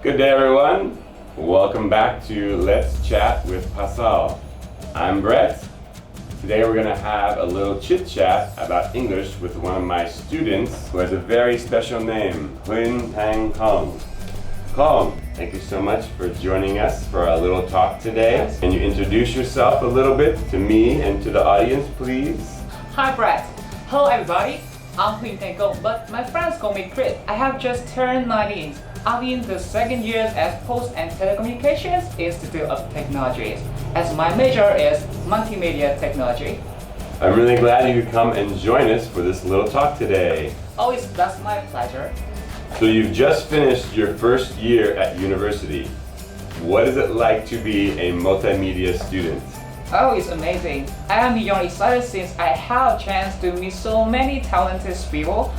Good day, everyone. Welcome back to Let's Chat with Pasal. I'm Brett. Today we're going to have a little chit-chat about English with one of my students who has a very special name, Huynh Thang Công. Công, thank you so much for joining us for our little talk today. Yes. Can you introduce yourself a little bit to me and to the audience, please? Hi Brett. Hello everybody. I'm Huynh Thang Công, but my friends call me Chris. I have just turned 19. I'm in the second year at Post and Telecommunications Institute of Technologies, as my major is multimedia technology. I'm really glad you could come and join us for this little talk today. That's my pleasure. So you've just finished your first year at university. What is it like to be a multimedia student? Oh, it's amazing. I am beyond excited since I have a chance to meet so many talented people,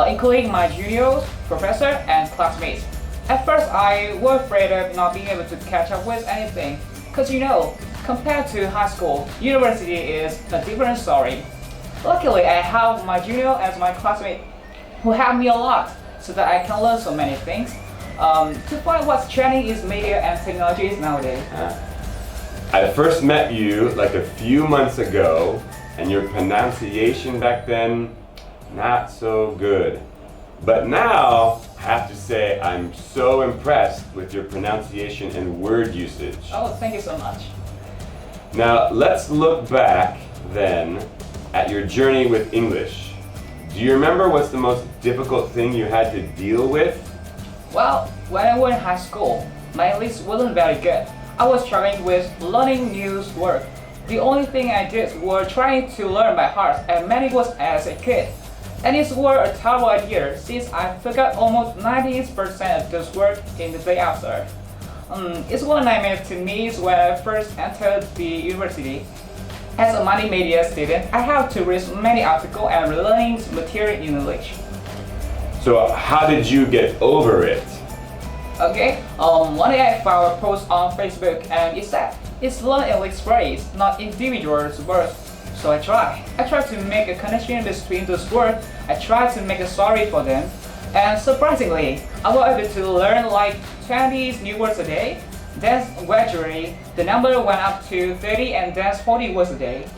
including my juniors, professor, and classmates. At first, I was afraid of not being able to catch up with anything, because compared to high school, university is a different story. Luckily, I have my junior as my classmate who help me a lot so that I can learn so many things to find what's trending in media and technologies nowadays. I first met you like a few months ago, and your pronunciation back then, not so good. But now, I have to say, I'm so impressed with your pronunciation and word usage. Oh, thank you so much. Now, let's look back then at your journey with English. Do you remember what's the most difficult thing you had to deal with? Well, when I was in high school, my English wasn't very good. I was struggling with learning new words. The only thing I did was trying to learn by heart as many words as I could. And it was a terrible idea since I forgot almost 90% of those words in the day after. It was a nightmare to me when I first entered the university. As a multimedia student, I have to read many articles and learning material in English. So how did you get over it? Okay, one day I found a post on Facebook and it said, it's learn English phrase, not individual words. So I tried to make a connection between those words. I tried to make a story for them. And surprisingly, I was able to learn like 20 new words a day. Then gradually, the number went up to 30 and then 40 words a day.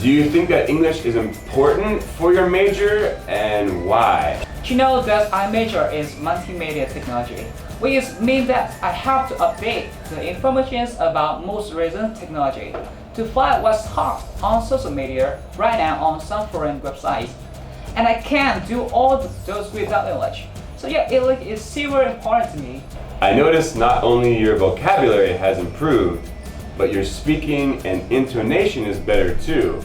Do you think that English is important for your major, and why? You know that I major is multimedia technology, which means that I have to update the information about most recent technology to find what's hot on social media right now on some foreign websites. And I can't do all those without English. So yeah, English is super important to me. I noticed not only your vocabulary has improved, but your speaking and intonation is better too.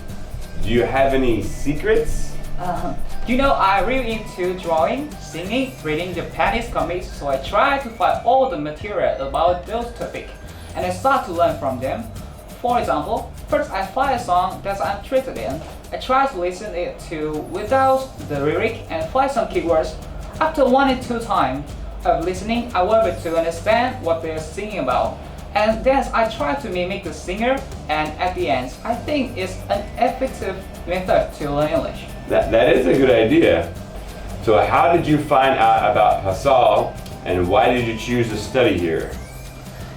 Do you have any secrets? I'm really into drawing, singing, reading Japanese comics, so I try to find all the material about those topics, and I start to learn from them. For example, first I find a song that I'm interested in. I try to listen it to without the lyric and find some keywords. After 1 or 2 times of listening, I was able to understand what they're singing about. And then I try to mimic the singer, and at the end, I think it's an effective method to learn English. That is a good idea. So how did you find out about Pasal, and why did you choose to study here?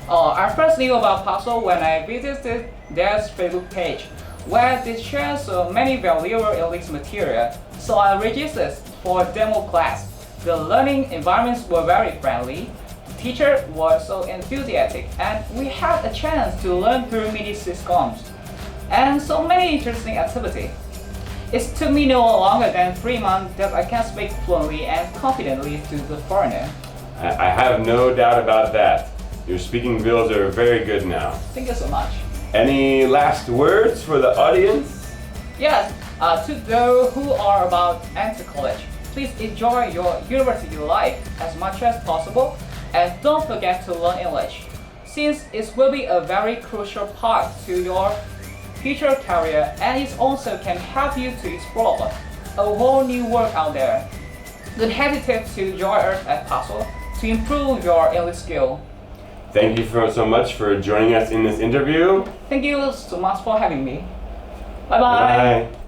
I first knew about Pasal when I visited their Facebook page, where they share so many valuable English material. So I registered for a demo class. The learning environments were very friendly. The teacher was so enthusiastic, and we had a chance to learn through mini sitcoms and so many interesting activities. It took me no longer than 3 months that I can speak fluently and confidently to the foreigner. I have no doubt about that. Your speaking skills are very good now. Thank you so much. Any last words for the audience? Yes, to those who are about to enter college, please enjoy your university life as much as possible, and don't forget to learn English, since it will be a very crucial part to your future career, and it also can help you to explore a whole new world out there. Don't hesitate to join us at Pasal to improve your English skill. Thank you so much for joining us in this interview. Thank you so much for having me. Bye bye. Bye.